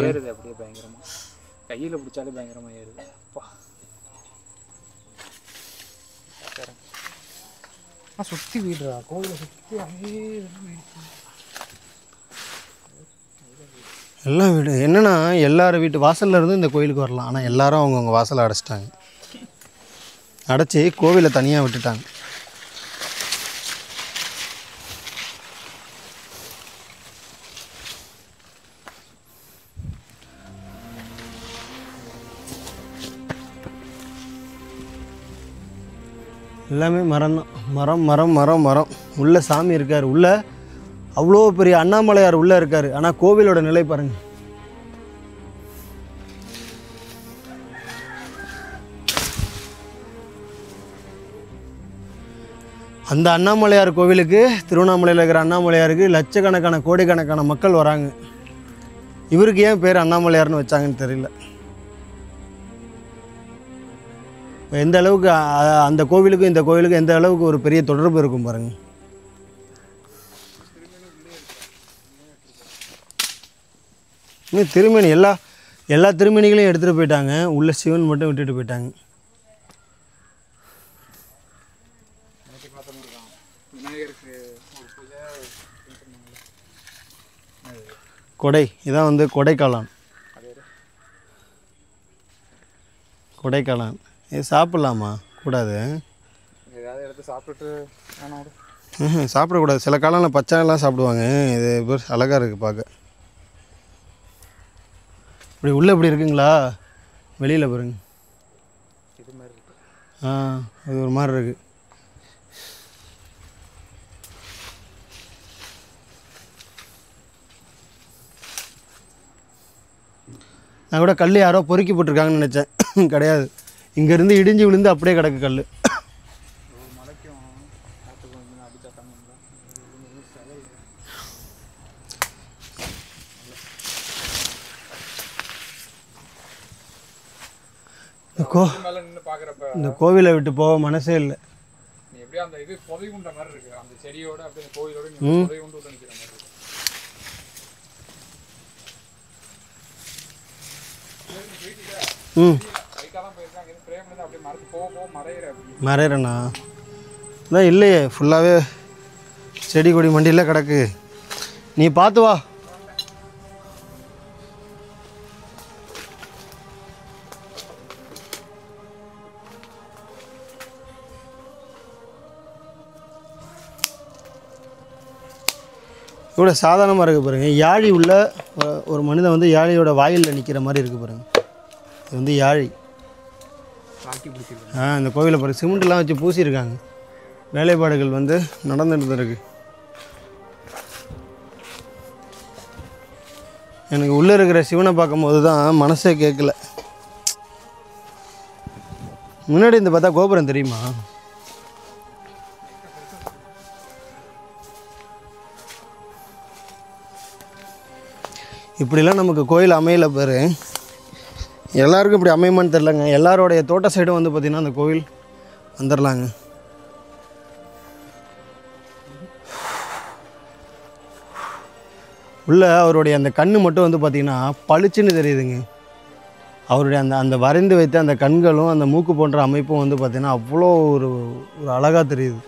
Speaker 3: ஏறுது அப்படியே பயங்கரமாக, கையில் பிடிச்சாலே பயங்கரமாக ஏறுது. சுற்றி வீடுறா கோவிலை சுற்றி அப்படியே
Speaker 2: எல்லாம் வீடு என்னென்னா எல்லாரும் வீட்டு வாசலில் இருந்து இந்த கோயிலுக்கு வரலாம். ஆனால் எல்லாரும் அவங்கவுங்க வாசலை அடைச்சிட்டாங்க. அடைச்சி கோவிலை தனியாக விட்டுட்டாங்க. எல்லாமே மரம் தான். மரம் மரம் மரம் மரம். உள்ளே சாமி இருக்கார். உள்ளே அவ்வளோ பெரிய அண்ணாமலையார் உள்ளே இருக்கார். ஆனால் கோவிலோட நிலை பாருங்கள். அந்த அண்ணாமலையார் கோவிலுக்கு, திருவண்ணாமலையில் இருக்கிற அண்ணாமலையாருக்கு லட்சக்கணக்கான கோடிக்கணக்கான மக்கள் வராங்க. இவருக்கு ஏன் பேர் அண்ணாமலையார்னு வச்சாங்கன்னு தெரியல. எந்த அளவுக்கு அந்த கோவிலுக்கும் இந்த கோவிலுக்கும் எந்த அளவுக்கு ஒரு பெரிய தொடர்பு இருக்கும் பாருங்கள். இன்னும் திருமேனி எல்லா திருமேனிகளையும் எடுத்துகிட்டு போயிட்டாங்க. உள்ள சிவன் மட்டும் விட்டுட்டு போயிட்டாங்க. கொடை இதான் வந்து கொடைக்காளான். கொடைக்காளான் இது சாப்பிட்லாமா? கூடாது.
Speaker 3: ஏதாவது எடுத்து சாப்பிட்டுட்டு
Speaker 2: சாப்பிடக்கூடாது. சில காலம்லாம் பச்சாயெல்லாம் சாப்பிடுவாங்க. இது அழகாக இருக்குது பார்க்க. இப்படி உள்ளே இப்படி இருக்குங்களா? வெளியில் பாருங்க.
Speaker 3: இது மாதிரி இருக்கு.
Speaker 2: இது ஒரு மாதிரி இருக்குது. நான் கூட கல் யாரோ பொறுக்கி போட்டிருக்காங்கன்னு நினச்சேன். கிடையாது. இங்கேருந்து இடிஞ்சு விழுந்து அப்படியே கிடக்கு கல். இந்த கோவிலை விட்டு போக மனசே இல்லை.
Speaker 3: அந்த இது புதைகுண்ட மாதிரி இருக்கு. அந்த செடியோட அப்படியே கோவிலோட புதைகுண்டு விட்டு நிற்கிற மாதிரி இருக்கு.
Speaker 2: மறையிறண்ணா தான் இல்லையே. ஃபுல்லாகவே செடி கொடி மண்டியில் கிடக்கு. நீ பார்த்து வா. இவ்வளோ சாதாரணமாக இருக்குது பாருங்கள். யாழி உள்ள ஒரு மனிதன் வந்து யாழியோட வாயிலில் நிற்கிற மாதிரி இருக்குது பாருங்கள். இது வந்து யாழி. இந்த கோவிலை பாருங்கள். சிமெண்ட்லாம் வச்சு பூசியிருக்காங்க. வேலைப்பாடுகள் வந்து நடந்துட்டு இருக்கு. எனக்கு உள்ளே இருக்கிற சிவனை பார்க்கும்போது தான் மனசே கேட்கல. முன்னாடி இந்த பார்த்தா கோபுரம் தெரியுமா? இப்படிலாம் நமக்கு கோயில் அமையல பேர். எல்லாருக்கும் இப்படி அமையுமான்னு தெரிலங்க. எல்லாரோடைய தோட்ட சைடும் வந்து பார்த்திங்கன்னா அந்த கோவில் வந்துடலாங்க. உள்ள அவருடைய அந்த கண்ணு மட்டும் வந்து பார்த்திங்கன்னா பளிச்சுன்னு தெரியுதுங்க. அவருடைய அந்த அந்த வரைந்து வைத்த அந்த கண்களும் அந்த மூக்கு போன்ற அமைப்பும் வந்து பார்த்திங்கன்னா அவ்வளோ ஒரு ஒரு அழகாக தெரியுது.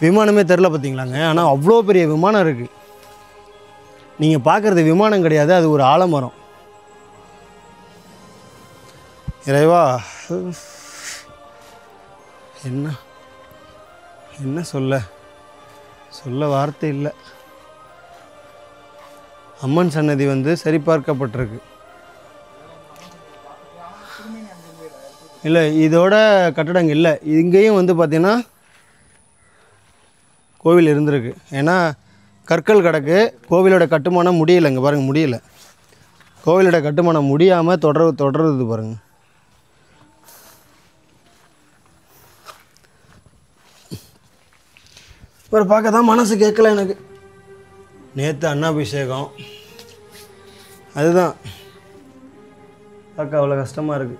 Speaker 2: விமானமே தெரில பார்த்திங்களாங்க. ஆனால் அவ்வளோ பெரிய விமானம் இருக்குது. நீங்கள் பார்க்குறது விமானம் கிடையாது, அது ஒரு ஆலமரம். இறைவா, என்ன என்ன சொல்ல வார்த்தை இல்லை. அம்மன் சன்னதி வந்து சரிபார்க்கப்பட்டிருக்கு. இல்லை, இதோட கட்டடங்கள் இல்லை. இங்கேயும் வந்து பார்த்திங்கன்னா கோவில் இருந்திருக்கு. ஏன்னா கற்கள் கிடக்கு. கோவிலோட கட்டுமானம் முடியலை. இங்கே பாருங்கள், முடியலை. கோவிலோட கட்டுமானம் முடியாமல் தொடருது பாருங்கள். ஒரு பார்க்க தான் மனசு கேட்கல எனக்கு. நேற்று அன்னாபிஷேகம், அதுதான் பார்க்க அவ்வளோ கஷ்டமாக இருக்குது.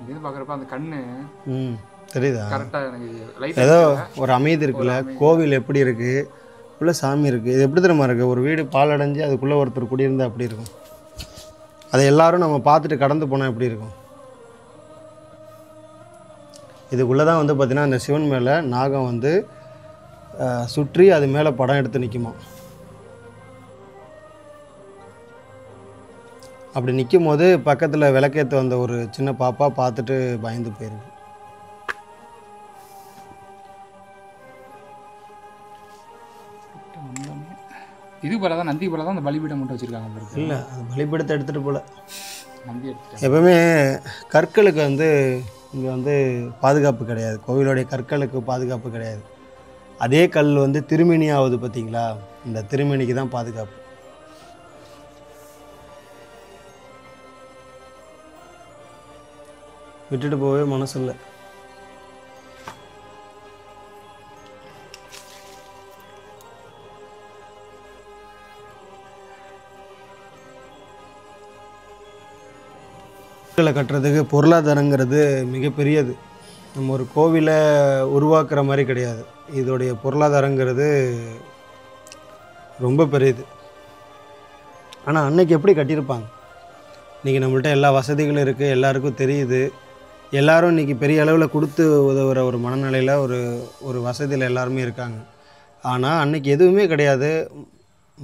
Speaker 3: இது பார்க்குறப்ப அந்த கண்ணு
Speaker 2: தெரியுதா?
Speaker 3: கரெக்டாக எனக்கு
Speaker 2: ஏதோ ஒரு அமைதி இருக்குல்ல. கோவில் எப்படி இருக்குது, உள்ள சாமி இருக்குது. இது எப்படி தெரியுமா இருக்குது? ஒரு வீடு பாலடைஞ்சு அதுக்குள்ளே ஒருத்தர் குடியிருந்தால் அப்படி இருக்கும். அதை எல்லாரும் நம்ம பார்த்துட்டு கடந்து போனால் எப்படி இருக்கும்? இதுக்குள்ளே தான் வந்து பார்த்திங்கன்னா அந்த சிவன் மேலே நாகம் வந்து சுற்றி அது மேலே படம் எடுத்து நிற்குமா. அப்படி நிற்கும் போது பக்கத்தில் விளக்கேற்ற வந்த ஒரு சின்ன பாப்பா பார்த்துட்டு பயந்து போயிருக்கு.
Speaker 3: இது போல தான் நந்தி போல தான் அந்த பலிபீடம் மட்டும் வச்சுருக்காங்க.
Speaker 2: இல்லை, அது பலிபீடத்தை எடுத்துகிட்டு போல.
Speaker 3: நந்தி எடுத்துட்டு
Speaker 2: எப்பவுமே கற்களுக்கு வந்து இங்கே வந்து பாதுகாப்பு கிடையாது. கோவிலுடைய கற்களுக்கு பாதுகாப்பு கிடையாது. அதே கல் வந்து திருமேனி ஆகுது பார்த்தீங்களா, இந்த திருமேனிக்கு தான் பாதுகாப்பு. விட்டுட்டு போகவே மனசு இல்லை. கட்டுறதுக்கு பொருளாதாரங்கிறது மிகப்பெரியது. நம்ம ஒரு கோவிலை உருவாக்குற மாதிரி கிடையாது. இதோடைய பொருளாதாரங்கிறது ரொம்ப பெரியது. ஆனால் அன்னைக்கு எப்படி கட்டியிருப்பாங்க? இன்றைக்கி நம்மள்ட்ட எல்லா வசதிகளும் இருக்குது, எல்லாருக்கும் தெரியுது. எல்லோரும் இன்றைக்கி பெரிய அளவில் கொடுத்து உதவுற ஒரு மனநிலையில் ஒரு வசதியில் எல்லாருமே இருக்காங்க. ஆனால் அன்றைக்கி எதுவுமே கிடையாது.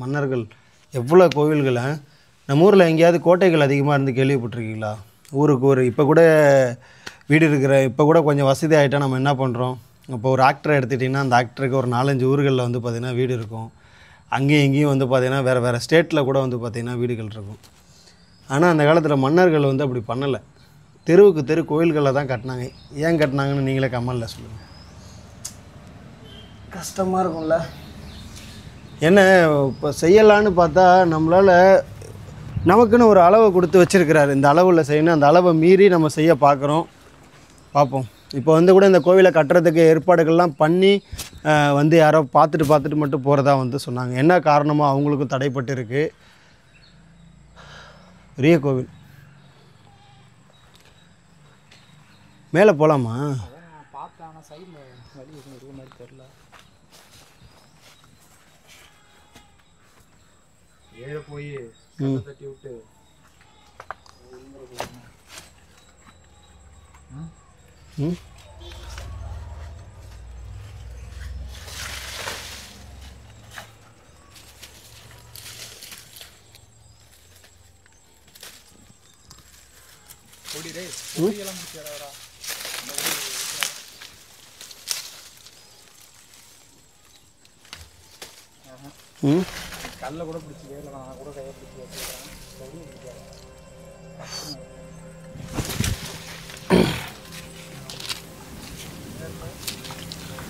Speaker 2: மன்னர்கள் எவ்வளோ கோவில்களை நம்ம ஊரில் எங்கேயாவது கோட்டைகள் அதிகமாக இருந்து கேள்விப்பட்டிருக்கீங்களா? ஊருக்கு இப்போ கூட வீடு இருக்கிற இப்போ கூட கொஞ்சம் வசதி ஆகிட்டா நம்ம என்ன பண்ணுறோம்? இப்போ ஒரு ஆக்டரை எடுத்துக்கிட்டிங்கன்னா அந்த ஆக்டருக்கு ஒரு 4-5 ஊர்களில் வந்து பார்த்திங்கன்னா வீடு இருக்கும். அங்கேயும் இங்கேயும் வந்து பார்த்திங்கன்னா வேறு ஸ்டேட்டில் கூட வந்து பார்த்திங்கன்னா வீடுகள் இருக்கும். ஆனால் அந்த காலத்தில் மன்னர்கள் வந்து அப்படி பண்ணலை. தெருவுக்கு தெரு கோயில்களில் தான் கட்டினாங்க. ஏன் கட்டினாங்கன்னு நீங்களே கமெண்டில் சொல்லுங்கள். கஷ்டமாக இருக்கும்ல. என்ன இப்போ செய்யலான்னு பார்த்தா நம்மளால் நமக்குன்னு ஒரு அளவை கொடுத்து வச்சுருக்கிறாரு. இந்த அளவில் செய்யணும், அந்த அளவை மீறி நம்ம செய்ய பார்ப்போம். இப்போ வந்து கூட இந்த கோவிலை கட்டுறதுக்கு ஏற்பாடுகள்லாம் பண்ணி வந்து யாரோ பார்த்துட்டு மட்டும் போகிறதா வந்து சொன்னாங்க. என்ன காரணமோ அவங்களுக்கும் தடைப்பட்டு இருக்குது. பெரிய கோவில். மேலே போகலாமா?
Speaker 3: போய் தட்டி விட்டு கல்ல கூட பிடிச்சி நான் கூட கையை பிடிச்சி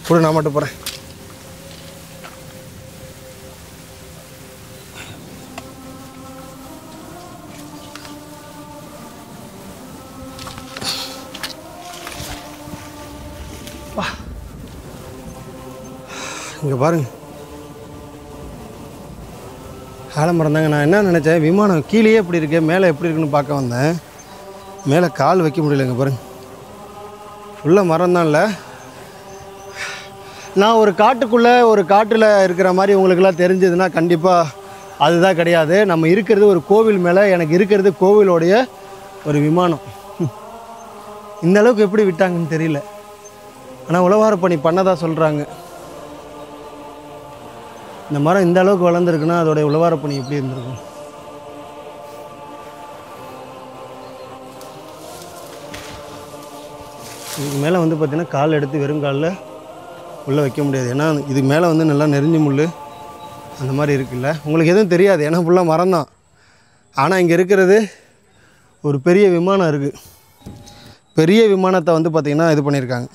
Speaker 2: கூட நான் மட்டும் போகிறேன். இங்கே பாருங்கள், ஆலமரம் தாங்க. நான் என்ன நினச்சேன், விமானம் கீழேயே எப்படி இருக்கு, மேலே எப்படி இருக்குன்னு பார்க்க வந்தேன். மேலே கால் வைக்க முடியலைங்க பாருங்கள், உள்ள மரம் தான். இல்லை, நான் ஒரு காட்டுக்குள்ளே ஒரு காட்டில் இருக்கிற மாதிரி உங்களுக்கெல்லாம் தெரிஞ்சதுன்னா கண்டிப்பாக அதுதான் கிடையாது. நம்ம இருக்கிறது ஒரு கோவில் மேலே, எனக்கு இருக்கிறது கோவிலோடைய ஒரு விமானம். இந்த அளவுக்கு எப்படி விட்டாங்கன்னு தெரியல. ஆனால் உழவார பணி பண்ணதாக சொல்கிறாங்க. இந்த மரம் இந்த அளவுக்கு வளர்ந்துருக்குன்னா அதோடைய உழவார பணி எப்படி இருந்திருக்கும். இதுக்கு மேலே வந்து பார்த்திங்கன்னா கால் எடுத்து வெறும் காலில் உள்ளே வைக்க முடியாது. ஏன்னா இதுக்கு மேலே வந்து நல்லா நெறிஞ்சு முள் அந்த மாதிரி இருக்குல்ல, உங்களுக்கு எதுவும் தெரியாது. ஏன்னா ஃபுல்லாக மரம் தான். ஆனால் இங்கே இருக்கிறது ஒரு பெரிய விமானம் இருக்குது. பெரிய விமானத்தை வந்து பார்த்திங்கன்னா இது பண்ணியிருக்காங்க.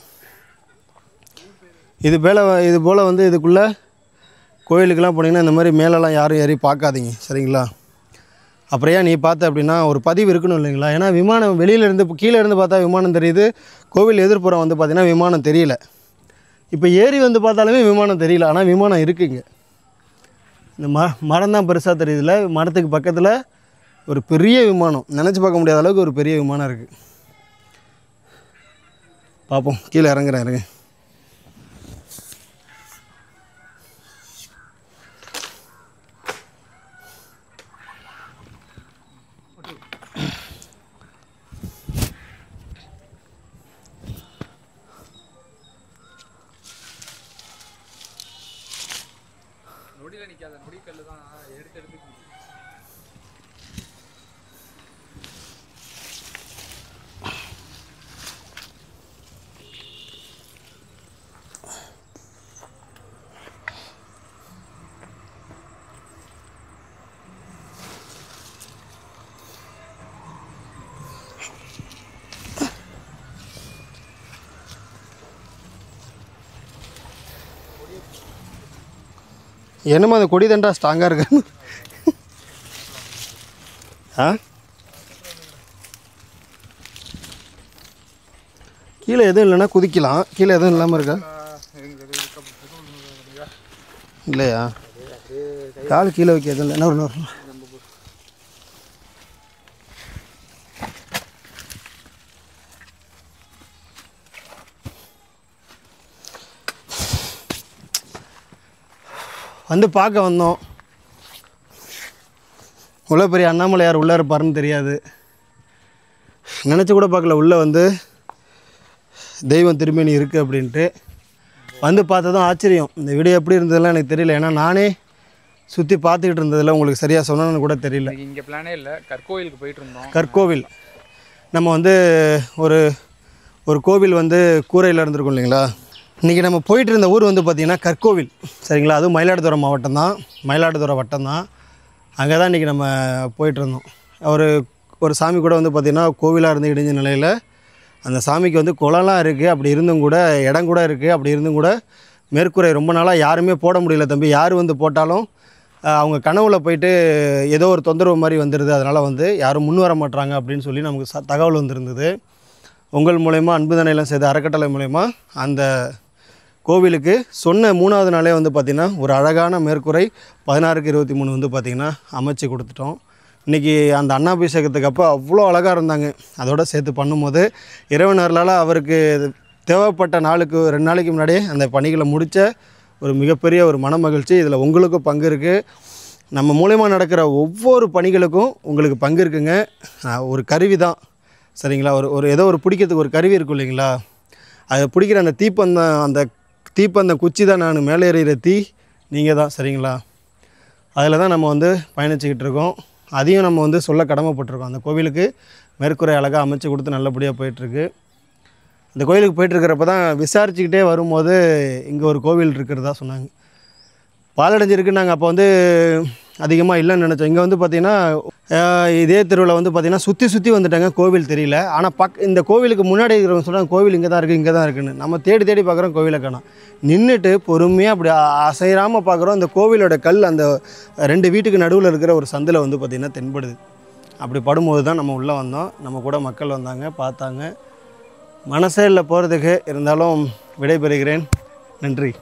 Speaker 2: இது போல் வந்து இதுக்குள்ளே கோயிலுக்கெல்லாம் போனீங்கன்னா இந்த மாதிரி மேலெல்லாம் யாரும் ஏறி பார்க்காதீங்க, சரிங்களா? அப்புறம் ஏன் நீ பார்த்த அப்படின்னா ஒரு பதிவு இருக்கணும் இல்லைங்களா? ஏன்னா விமானம் வெளியிலேருந்து கீழே இருந்து பார்த்தா விமானம் தெரியுது, கோவில் எதிர்ப்புறம் வந்து பார்த்திங்கன்னா விமானம் தெரியல. இப்போ ஏறி வந்து பார்த்தாலுமே விமானம் தெரியல, ஆனால் விமானம் இருக்குங்க. இந்த மரம் தான் பெருசாக தெரியுதுல்ல, மரத்துக்கு பக்கத்தில் ஒரு பெரிய விமானம், நினச்சி பார்க்க முடியாத அளவுக்கு ஒரு பெரிய விமானம் இருக்குது. பார்ப்போம், கீழே இறங்குறேன், இருங்க.
Speaker 3: நொடியில் நிற்காத, நொடிக்கல் தான் எடுத்து
Speaker 2: என்னமோ அந்த கொடி தண்டா ஸ்ட்ராங்காக இருக்கு. கீழே எதுவும் இல்லைன்னா குதிக்கலாம். கீழே எதுவும் இல்லாமல் இருக்கா? இல்லையா? கால் கீழே வைக்க எதுவும் இல்லை. என்ன ஒரு வந்து பார்க்க வந்தோம். இவ்வளோ பெரிய அண்ணாமலையார் உள்ளே இருப்பாருன்னு தெரியாது, நினச்சி கூட பார்க்கல. உள்ளே வந்து தெய்வம் திருமேனி இருக்குது அப்படின்ட்டு வந்து பார்த்ததும் ஆச்சரியம். இந்த வீடியோ எப்படி இருந்ததெல்லாம் எனக்கு தெரியல, ஏன்னா நானே சுற்றி பார்த்துக்கிட்டு இருந்ததில்ல. உங்களுக்கு சரியாக சொன்னோன்னு கூட தெரியல.
Speaker 3: இங்கே பிளானே இல்லை, கற்கோவிலுக்கு போயிட்டு இருந்தோம்.
Speaker 2: கற்கோவில் நம்ம வந்து ஒரு கோவில் வந்து கூரையில் இருந்திருக்கோம் இல்லைங்களா? இன்றைக்கி நம்ம போயிட்டு இருந்த ஊர் வந்து பார்த்திங்கன்னா கற்கோவில், சரிங்களா? அதுவும் மயிலாடுதுறை மாவட்டம் தான், மயிலாடுதுறை வட்டம் தான். அங்கே தான் இன்றைக்கி நம்ம போயிட்டுருந்தோம். ஒரு சாமி கூட வந்து பார்த்திங்கன்னா கோவிலாக இருந்து இடிஞ்ச நிலையில் அந்த சாமிக்கு வந்து குளம்லாம் இருக்குது. அப்படி இருந்தும் கூட இடம் கூட இருக்குது. அப்படி இருந்தும் கூட மேற்கூரை ரொம்ப நாளாக யாருமே போட முடியல தம்பி. யார் வந்து போட்டாலும் அவங்க கனவுல போயிட்டு ஏதோ ஒரு தொந்தரவு மாதிரி வந்துடுது, அதனால் வந்து யாரும் முன் வர மாட்டாங்க அப்படின்னு சொல்லி நமக்கு தகவல் வந்திருந்தது. உங்கள் மூலயமா அன்புதனையெல்லாம் செய்த அறக்கட்டளை மூலயமா அந்த கோவிலுக்கு சொன்ன 3வது நாளே வந்து பார்த்திங்கன்னா ஒரு அழகான மேற்கூரை 16க்கு 23 வந்து பார்த்திங்கன்னா அமைச்சு கொடுத்துட்டோம். இன்றைக்கி அந்த அன்னாபிஷேகத்துக்கு அப்போ அவ்வளோ அழகாக இருந்தாங்க. அதோடு சேர்த்து பண்ணும்போது இறைவனர்களால் அவருக்கு தேவைப்பட்ட நாளுக்கு 2 நாளைக்கு முன்னாடியே அந்த பணிகளை முடித்த ஒரு மிகப்பெரிய ஒரு மன மகிழ்ச்சி. இதில் உங்களுக்கும் பங்கு இருக்குது. நம்ம மூலயமா நடக்கிற ஒவ்வொரு பணிகளுக்கும் உங்களுக்கு பங்கு இருக்குங்க. ஒரு கருவி தான், சரிங்களா? ஒரு ஏதோ ஒரு பிடிக்கிறதுக்கு ஒரு கருவி இருக்கும் இல்லைங்களா? அதை பிடிக்கிற அந்த தீப்பந்தம் குச்சி தான், நான் மேலே ஏறிகிற தீ நீங்கள் தான், சரிங்களா? அதில் தான் நம்ம வந்து பயணிச்சுக்கிட்டு இருக்கோம். அதையும் நம்ம வந்து சொல்ல கடமைப்பட்டிருக்கோம். அந்த கோவிலுக்கு மேற்கூரை அழகாக அமைச்சு கொடுத்து நல்லபடியாக போயிட்டுருக்கு. அந்த கோவிலுக்கு போயிட்டுருக்கிறப்ப தான் விசாரிச்சுக்கிட்டே வரும்போது இங்கே ஒரு கோவில் இருக்கிறதா சொன்னாங்க. பாலடைஞ்சிருக்கு. நாங்கள் அப்போ வந்து அதிகமாக இல்லைன்னு நினச்சோம். இங்கே வந்து பார்த்திங்கன்னா இதே தெருவில் வந்து பார்த்திங்கன்னா சுற்றி வந்துட்டாங்க, கோவில் தெரியல. ஆனால் இந்த கோவிலுக்கு முன்னாடி இருக்கிறவங்க சொல்கிறாங்க கோவில் இங்கே தான் இருக்குது, இங்கே தான் இருக்குதுன்னு. நம்ம தேடி பார்க்குறோம், கோவிலை காணோம். நின்றுட்டு பொறுமையாக அப்படி அசைராமல் பார்க்குறோம். அந்த கோவிலோட கல் அந்த 2 வீட்டுக்கு நடுவில் இருக்கிற ஒரு சந்தில் வந்து பார்த்திங்கன்னா தென்படுது. அப்படி படும்போது தான் நம்ம உள்ளே வந்தோம். நம்ம கூட மக்கள் வந்தாங்க, பார்த்தாங்க. மனசே இல்லை போகிறதுக்கு. இருந்தாலும் விடைபெறுகிறேன். நன்றி.